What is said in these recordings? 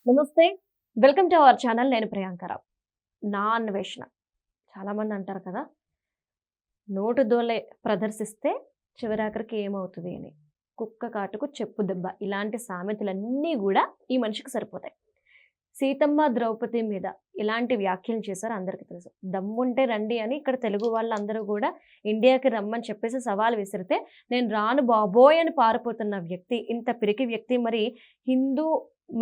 నమస్తే. Welcome to our channel. నేను ప్రియాంకరావు. నా అన్వేషణ. చాలామంది అంటారు కదా! నోటు దూలే ప్రదర్శిస్తే చివరాఖరికి ఏమవుతది అని. కుక్క కాటుకు చెప్పు దెబ్బ. ఇలాంటి సామెతలన్నీ గూడా ఈ మనిషికి సరిపోతాయి. సీతమ్మ, ద్రౌపది మీద ఎలాంటి వ్యాఖ్యలు చేశారో అందరికీ తెలుసు. దమ్ముంటే రండి అని ఇక్కడ తెలుగు వాళ్ళందరూ గూడా ఇండియాకి రమ్మని చెప్పేసి సవాల్ విసిరితే, నేను రాను బాబోయ్ అని పారిపోతున్న వ్యక్తి, ఇంత పిరికి వ్యక్తి మరి హిందూ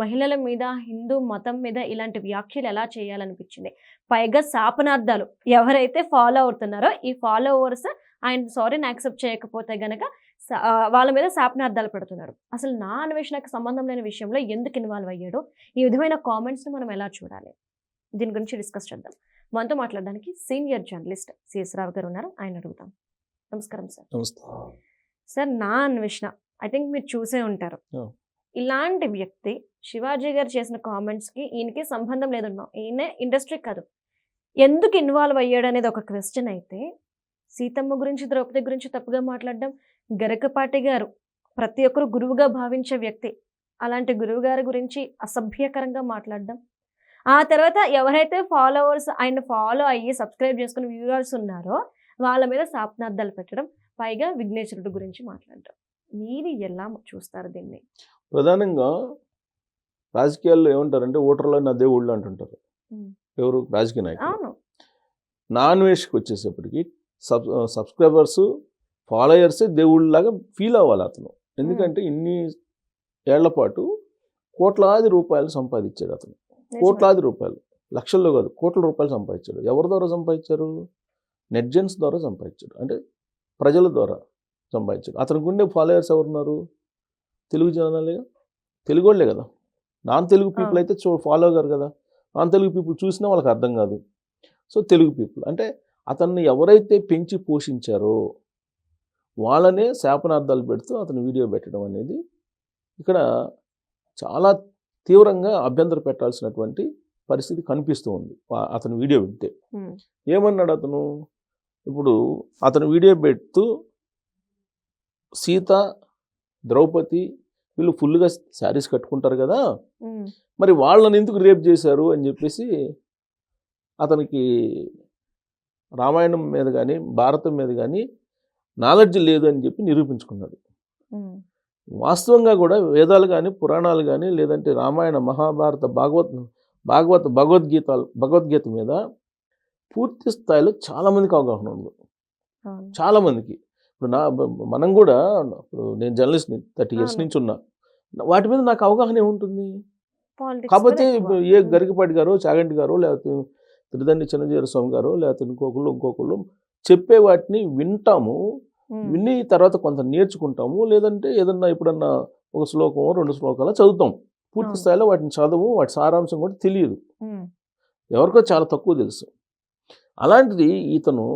మహిళల మీద, హిందూ మతం మీద ఇలాంటి వ్యాఖ్యలు ఎలా చేయాలనిపించింది. పైగా శాపనార్థాలు ఎవరైతే ఫాలో అవుతున్నారో ఈ ఫాలోవర్స్ ఆయన సారీని యాక్సెప్ట్ చేయకపోతే గనక వాళ్ళ మీద శాపనార్థాలు పెడుతున్నారు. అసలు నా అన్వేషణకు సంబంధం లేని విషయంలో ఎందుకు ఇన్వాల్వ్ అయ్యాడో, ఈ విధమైన కామెంట్స్ని మనం ఎలా చూడాలి, దీని గురించి డిస్కస్ చేద్దాం. మనతో మాట్లాడడానికి సీనియర్ జర్నలిస్ట్ సిఎస్ రావు గారు ఉన్నారు. ఆయన అడుగుతాం. నమస్కారం సార్. నమస్తే సార్, నా అన్వేషణ ఐ థింక్ మీరు చూసే ఉంటారు. ఇలాంటి వ్యక్తి శివాజీ గారు చేసిన కామెంట్స్కి ఈయనకి సంబంధం లేదన్నాం. ఈయన ఇండస్ట్రీ కాదు, ఎందుకు ఇన్వాల్వ్ అయ్యాడు అనేది ఒక క్వశ్చన్ అయితే, సీతమ్మ గురించి, ద్రౌపది గురించి తప్పుగా మాట్లాడడం, గరికపాటి గారు ప్రతి ఒక్కరు గురువుగా భావించే వ్యక్తి, అలాంటి గురువు గారి గురించి అసభ్యకరంగా మాట్లాడడం, ఆ తర్వాత ఎవరైతే ఫాలోవర్స్ ఆయన ఫాలో అయ్యి సబ్స్క్రైబ్ చేసుకుని వ్యూవర్స్ ఉన్నారో వాళ్ళ మీద శాపనార్థాలు పెట్టడం, పైగా విఘ్నేశ్వరుడు గురించి మాట్లాడడం. మీరు ఎలా చూస్తారు దీన్ని? ప్రధానంగా రాజకీయాల్లో ఏమంటారంటే ఓటర్లో నా దేవుళ్ళు అంటుంటారు. ఎవరు? రాజకీయ నాయకులు. నాన్ వేష్కి వచ్చేసేపటికి సబ్స్క్రైబర్స్, ఫాలోయర్స్ దేవుళ్ళలాగా ఫీల్ అవ్వాలి అతను. ఎందుకంటే ఇన్ని ఏళ్ల పాటు కోట్లాది రూపాయలు సంపాదించాడు అతను. కోట్లాది రూపాయలు, లక్షల్లో కాదు, కోట్ల రూపాయలు సంపాదించాడు. ఎవరి ద్వారా సంపాదించారు? నెట్జన్స్ ద్వారా సంపాదించాడు, అంటే ప్రజల ద్వారా సంపాదించాడు. అతనికి ఉండే ఫాలోయర్స్ ఎవరున్నారు? తెలుగు జనాలే, తెలుగు వాళ్ళే కదా. నాన్ తెలుగు పీపుల్ అయితే ఫాలో అవ్వరు కదా. నాన్ తెలుగు పీపుల్ చూసినా వాళ్ళకి అర్థం కాదు. సో తెలుగు పీపుల్ అంటే అతన్ని ఎవరైతే పెంచి పోషించారో వాళ్ళనే శాపనార్థాలు పెడుతూ అతను వీడియో పెట్టడం అనేది ఇక్కడ చాలా తీవ్రంగా అభ్యంతర పెట్టాల్సినటువంటి పరిస్థితి కనిపిస్తూ ఉంది. అతను వీడియో వింటే ఏమన్నాడు అతను? ఇప్పుడు అతను వీడియో పెడుతూ సీత, ద్రౌపది వీళ్ళు ఫుల్గా శారీస్ కట్టుకుంటారు కదా, మరి వాళ్ళని ఎందుకు రేప్ చేశారు అని చెప్పేసి అతనికి రామాయణం మీద కానీ భారతం మీద కానీ నాలెడ్జ్ లేదు అని చెప్పి నిరూపించుకున్నాడు. వాస్తవంగా కూడా వేదాలు కానీ, పురాణాలు కానీ, లేదంటే రామాయణ, మహాభారత, భగవద్గీత మీద పూర్తి స్థాయిలో చాలామందికి అవగాహన ఉంది. చాలామందికి. ఇప్పుడు మనం కూడా, ఇప్పుడు నేను జర్నలిస్ట్ని 30 years నుంచి ఉన్నా, వాటి మీద నాకు అవగాహన ఏముంటుంది? కాకపోతే ఏ గరికపాటి గారు, చాగంటి గారు, లేకపోతే త్రిదండి చిన్నజీర స్వామి గారు, లేకపోతే ఇంకొకళ్ళు చెప్పే వాటిని వింటాము. విని తర్వాత కొంత నేర్చుకుంటాము. లేదంటే ఏదన్నా ఎప్పుడన్నా ఒక శ్లోకమో 2 శ్లోకాలు చదువుతాం. పూర్తి స్థాయిలో వాటిని చదువు, వాటి సారాంశం కూడా తెలియదు. ఎవరికో చాలా తక్కువ తెలుసు. అలాంటిది ఇతను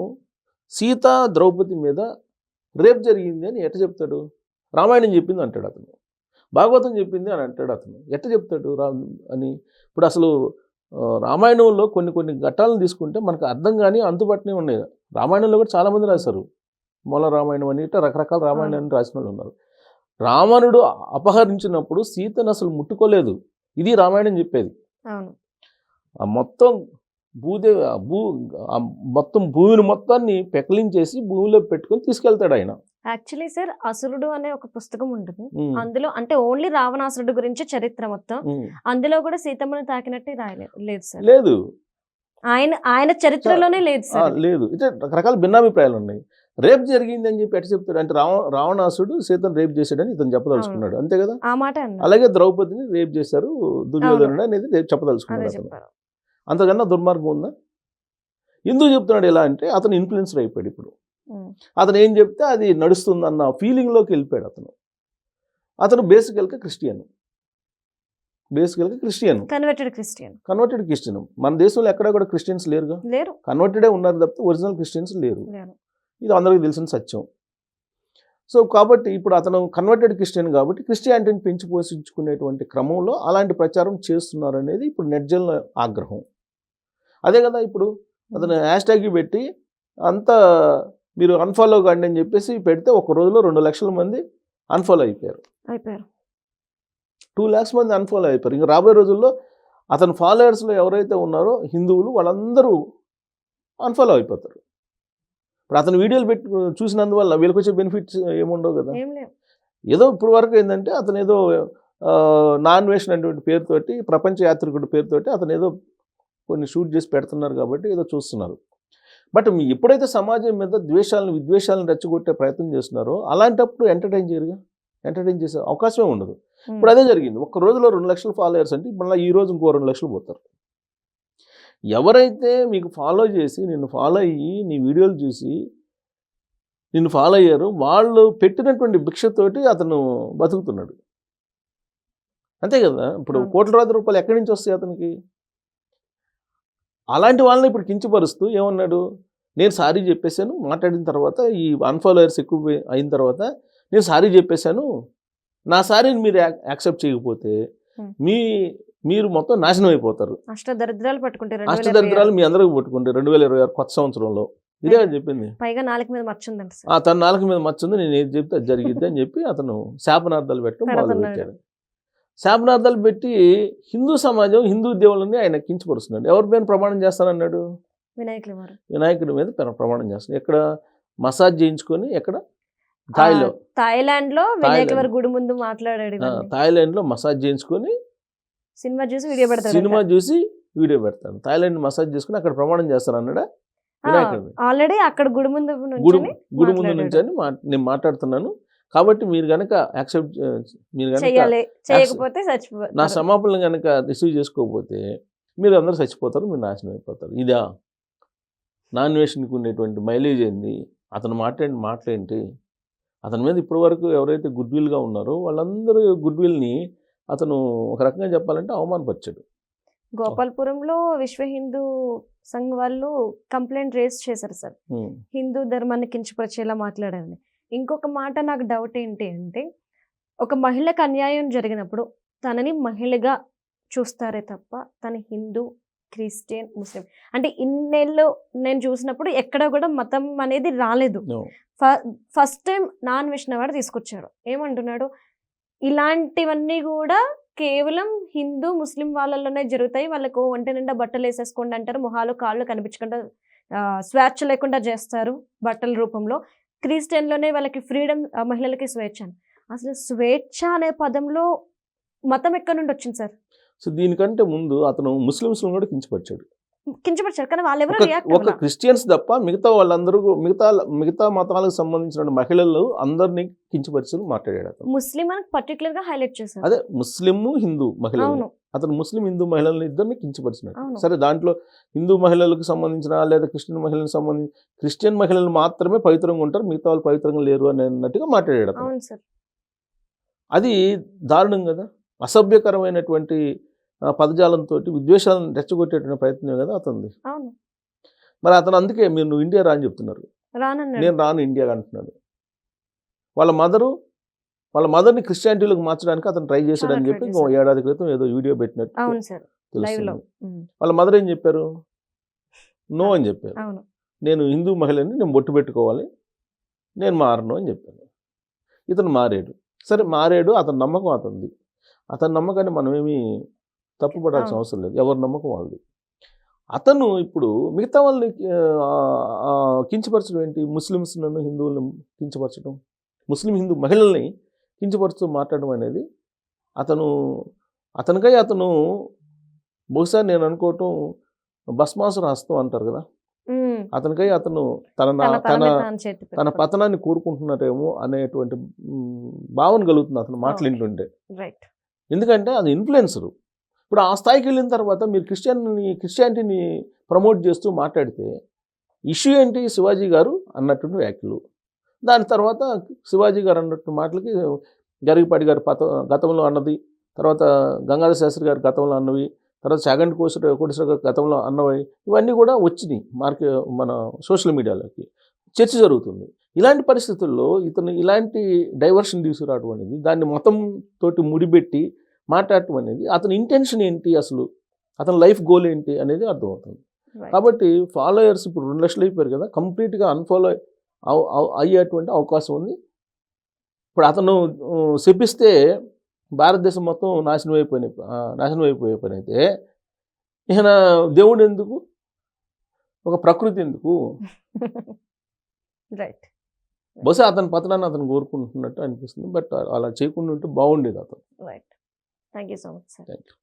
సీత, ద్రౌపది మీద రేపు జరిగింది అని ఎట్ట చెప్తాడు? రామాయణం చెప్పింది అంటాడు అతను, భాగవతం చెప్పింది అని అంటాడు అతను. ఎట్ట చెప్తాడు అని? ఇప్పుడు అసలు రామాయణంలో కొన్ని ఘట్టాలను తీసుకుంటే మనకు అర్థం కానీ అంతుబట్టనే ఉన్నాయి. రామాయణంలో కూడా చాలామంది రాశారు. మూల రామాయణం అని ఇట్లా రకరకాల రామాయణాన్ని రాసిన వాళ్ళు ఉన్నారు. రావణుడు అపహరించినప్పుడు సీతను అసలు ముట్టుకోలేదు. ఇది రామాయణం చెప్పేది. ఆ మొత్తం మొత్తం భూమిని మొత్తాన్ని పెకలించేసి భూమిలో పెట్టుకొని తీసుకెళ్తాడు ఆయన. యాక్చువల్లీ సార్, అసురుడు అనే ఒక పుస్తకం ఉంటుంది. అందులో అంటే ఓన్లీ రావణాసురుడు గురించి చరిత్ర మొత్తం. అందులో కూడా సీతమ్మని తాకినట్టు రాయలేదు సార్. లేదు, ఆయన చరిత్రలోనే లేదు సార్. లేదు, ఇట్లా రకరకాల భిన్నాభిప్రాయాలు ఉన్నాయి. రేప్ జరిగింది అని చెప్పి ఎట్ట చెప్తాడు అంటే, రావణాసుడు సీతను రేప్ చేశాడని ఇతను చెప్పదలుచుకున్నాడు, అంతే కదా. ఆ మాట అలాగే ద్రౌపదిని రేప్ చేశారు దుర్యోధనుడు అనేది చెప్పదలుచుకున్నాడు. అంతకన్నా దుర్మార్గం ఉందా? ఎందుకు చెప్తున్నాడు ఇలా అంటే, అతను ఇన్ఫ్లుయెన్సర్ అయిపోయాడు. ఇప్పుడు అతను ఏం చెప్తే అది నడుస్తుందన్న ఫీలింగ్లోకి వెళ్ళిపోయాడు అతను. అతను బేసికల్గా క్రిస్టియన్. Converted Christian. మన దేశంలో ఎక్కడ కూడా క్రిస్టియన్స్ లేరుగా. కన్వర్టెడే ఉన్నారు తప్పితే ఒరిజినల్ క్రిస్టియన్స్ లేరు. ఇది అందరికీ తెలిసిన సత్యం. సో కాబట్టి ఇప్పుడు అతను కన్వర్టెడ్ క్రిస్టియన్ కాబట్టి క్రిస్టియానిటీని పెంచి పోషించుకునేటువంటి క్రమంలో అలాంటి ప్రచారం చేస్తున్నారు అనేది ఇప్పుడు నెట్జన్ల ఆగ్రహం. అదే కదా, ఇప్పుడు అతను హ్యాష్ట్యాగ్ పెట్టి అంతా మీరు అన్ఫాలో కండి అని చెప్పేసి పెడితే ఒక రోజులో 2 లక్షల మంది అన్ఫాలో అయిపోయారు. 2 lakhs మంది అన్ఫాలో అయిపోయారు. ఇంకా రాబోయే రోజుల్లో అతని ఫాలోయర్స్లో ఎవరైతే ఉన్నారో హిందువులు వాళ్ళందరూ అన్ఫాలో అయిపోతారు. ఇప్పుడు అతని వీడియోలు పెట్టి చూసినందువల్ల వీళ్ళకి వచ్చే బెనిఫిట్స్ ఏముండవు కదా. ఏదో ఇప్పుడు వరకు ఏంటంటే అతను ఏదో నాన్వేషన్ అనేటువంటి పేరుతోటి, ప్రపంచ యాత్రికుడి పేరుతోటి అతను ఏదో కొన్ని షూట్ చేసి పెడుతున్నారు కాబట్టి ఏదో చూస్తున్నారు. బట్ ఎప్పుడైతే సమాజం మీద విద్వేషాలను రెచ్చగొట్టే ప్రయత్నం చేస్తున్నారో అలాంటప్పుడు ఎంటర్టైన్ చేసే అవకాశమే ఉండదు. ఇప్పుడు అదే జరిగింది. ఒక్క రోజులో 2 లక్షల ఫాలోయర్స్ అంటే మళ్ళీ ఈ రోజు ఇంకో 2 లక్షలు పోతారు. ఎవరైతే మీకు ఫాలో చేసి నిన్ను ఫాలో అయ్యి నీ వీడియోలు చూసి నిన్ను ఫాలో అయ్యారు వాళ్ళు పెట్టినటువంటి భిక్షతోటి అతను బతుకుతున్నాడు. అంతే కదా. ఇప్పుడు కోట్లాది రూపాయలు ఎక్కడి నుంచి వస్తాయి అతనికి? అలాంటి వాళ్ళని ఇప్పుడు కించపరుస్తూ ఏమన్నాడు, నేను సారీ చెప్పేశాను మాట్లాడిన తర్వాత, ఈ అన్ఫాలోయర్స్ ఎక్కువ అయిన తర్వాత నేను సారీ చెప్పేశాను, నా సారీని మీరు యాక్సెప్ట్ చేయకపోతే మీరు మొత్తం నాశనం అయిపోతారు, అష్టదరిద్రాలు మీ అందరికి పట్టుకుంటే 2026 కొత్త సంవత్సరంలో. ఇదే చెప్పింది. పైగా నాలుగు మీద మచ్చ ఉంది, తన నాలుగు మీద మచ్చ ఉంది, నేను ఏది చెప్తే అది జరిగిద్ది అని చెప్పి అతను శాపనార్థాలు పెట్టడం మొదలు పెట్టాడు. శాపనార్థాలు పెట్టి హిందూ సమాజం, హిందూ దేవుళ్ళని ఆయన కించపరుస్తున్నాడు. ఎవరి మీద ప్రమాణం చేస్తానన్నాడు? వినాయకుడి మీద ప్రమాణం చేస్తాను. ఎక్కడ? మసాజ్ చేయించుకొని, ఎక్కడ? థాయిలాండ్ లో గుడి ముందు మాట్లాడాడు. థాయిలాండ్ లో మసాజ్ చేయించుకొని సినిమా చూసి వీడియో పెడతాను. థాయిలాండ్ మసాజ్ చేసుకుని అక్కడ ప్రమాణం చేస్తాను అన్నాడా? ఆల్రెడీ అక్కడ గుడి ముందు నుంచి అని నేను మాట్లాడుతున్నాను, కాబట్టి మీరు కనుక యాక్సెప్ట్, మీరు కనుక నా క్షమాపణలు కనుక రిసీవ్ చేసుకోకపోతే మీరు అందరూ చచ్చిపోతారు, మీరు నాశనం అయిపోతారు. ఇదా నాన్వేషన్కి ఉండేటువంటి మైలేజ్ ఏంది? అతను మాట్లాడేంటి? అతని మీద ఇప్పటి వరకు ఎవరైతే గుడ్ విల్గా ఉన్నారో వాళ్ళందరూ గుడ్ విల్ని అతను ఒక రకంగా చెప్పాలంటే అవమానపరిచాడు. గోపాల్పురంలో విశ్వ హిందూ సంఘ్ వాళ్ళు కంప్లైంట్ రేస్ చేశారు సార్, హిందూ ధర్మాన్ని కించపరిచేలా మాట్లాడారని. ఇంకొక మాట నాకు డౌట్ ఏంటి అంటే, ఒక మహిళకు అన్యాయం జరిగినప్పుడు తనని మహిళగా చూస్తారే తప్ప తన హిందూ, క్రిస్టియన్, ముస్లిం అంటే ఇన్నేళ్ళు నేను చూసినప్పుడు ఎక్కడ కూడా మతం అనేది రాలేదు. ఫస్ట్ టైం నాన్ వైష్ణవాడు తీసుకొచ్చాడు. ఏమంటున్నాడు, ఇలాంటివన్నీ కూడా కేవలం హిందూ, ముస్లిం వాళ్ళలోనే జరుగుతాయి, వాళ్ళకు ఒంటి నిండా బట్టలు వేసేసుకోండి అంటారు, మొహాలు కాళ్ళు కనిపించకుండా స్వేచ్ఛ లేకుండా చేస్తారు బట్టల రూపంలో. క్రిస్టియన్లోనే వాళ్ళకి ఫ్రీడమ్, మహిళలకి స్వేచ్ఛ. అసలు స్వేచ్ఛ అనే పదంలో మతం ఎక్కడి నుండి వచ్చింది సార్? సో దీనికంటే ముందు అతను ముస్లిమ్స్ కూడా కించపరిచాడు, కానీ వాళ్ళెవరూ ఒక క్రిస్టియన్స్ తప్ప మిగతా వాళ్ళందరూ, మిగతా మతాలకు సంబంధించిన మహిళలు అందరినీ కించపరిచి మాట్లాడాడు. అతను ముస్లిం అని పర్టికులర్ గా హైలైట్ చేశారు. అదే ముస్లిం, హిందూ మహిళలు, అతను ముస్లిం, హిందూ మహిళలను ఇద్దరిని కించపరిచినాడు. సరే, దాంట్లో హిందూ మహిళలకు సంబంధించిన లేదా క్రిస్టియన్ మహిళలకు సంబంధించి, క్రిస్టియన్ మహిళలు మాత్రమే పవిత్రంగా ఉంటారు, మిగతా వాళ్ళు పవిత్రంగా లేరు అన్నట్టుగా మాట్లాడాడు అతను. అది దారుణం కదా. అసభ్యకరమైనటువంటి పదజాలంతో విద్వేషాలను రెచ్చగొట్టేటువంటి ప్రయత్నం కదా అతనిది. మరి అతను అందుకే నువ్వు ఇండియా రాని చెప్తున్నారు, నేను రాను ఇండియా అంటున్నాడు. వాళ్ళ మదర్ని క్రిస్టియానిటీలోకి మార్చడానికి అతను ట్రై చేశాడని చెప్పి 1 ఏడాది క్రితం ఏదో వీడియో పెట్టినట్టు తెలుస్తుంది. వాళ్ళ మదర్ ఏం చెప్పారు? నో అని చెప్పారు. నేను హిందూ మహిళని, నేను బొట్టు పెట్టుకోవాలి, నేను మారను అని చెప్పాను. ఇతను మారాడు. సరే, మారాడు, అతని నమ్మకం అతనిది. అతని నమ్మకాన్ని మనమేమి తప్పుపడాల్సిన అవసరం లేదు, ఎవరి నమ్మకం వాళ్ళది. అతను ఇప్పుడు మిగతా వాళ్ళని కించపరచడం ఏంటి? ముస్లిమ్స్లను, హిందువులను కించపరచడం, ముస్లిం హిందూ మహిళల్ని కించపరుస్తూ మాట్లాడడం అనేది అతనికై అతను బహుశా నేను అనుకోవటం భస్మాసుర హస్తం అంటారు కదా, అతనికై అతను తన పతనాన్ని కోరుకుంటున్నారేమో అనేటువంటి భావన కలుగుతుంది అతను మాట్లాడుతుంటే. ఎందుకంటే అది ఇన్ఫ్లుయెన్సరు. ఇప్పుడు ఆ స్థాయికి వెళ్ళిన తర్వాత మీరు క్రిస్టియానిటీని ప్రమోట్ చేస్తూ మాట్లాడితే ఇష్యూ ఏంటి? శివాజీ గారు అన్నట్టు వ్యాఖ్యలు, దాని తర్వాత శివాజీ గారు అన్నట్టు మాటలకి గరికపాటి గారు గతంలో అన్నది, తర్వాత గంగాధర శాస్త్రి గారు గతంలో అన్నవి, తర్వాత చాగంటి కోటేశ్వర గారు గతంలో అన్నవి, ఇవన్నీ కూడా వచ్చినాయి మన సోషల్ మీడియాలోకి, చర్చ జరుగుతుంది. ఇలాంటి పరిస్థితుల్లో ఇతను ఇలాంటి డైవర్షన్ తీసుకురావడం అనేది, దాన్ని మతం తోటి ముడిపెట్టి మాట్లాడటం అనేది, అతని ఇంటెన్షన్ ఏంటి, అసలు అతని లైఫ్ గోల్ ఏంటి అనేది అర్థమవుతుంది. కాబట్టి ఫాలోయర్స్ ఇప్పుడు 2 లక్షలు అయిపోయారు కదా, కంప్లీట్గా అన్ఫాలో అయ్యేటువంటి అవకాశం ఉంది. ఇప్పుడు అతను శపిస్తే భారతదేశం మొత్తం నాశనం అయిపోయే పని అయితే ఈయన దేవుడు ఎందుకు, ఒక ప్రకృతి ఎందుకు? రైట్. బహుశా అతని పతనాన్ని అతను కోరుకుంటున్నట్టు అనిపిస్తుంది. బట్ అలా చేయకుండా ఉంటే బాగుండేది అతను. Right. Thank you so much sir. Thank you.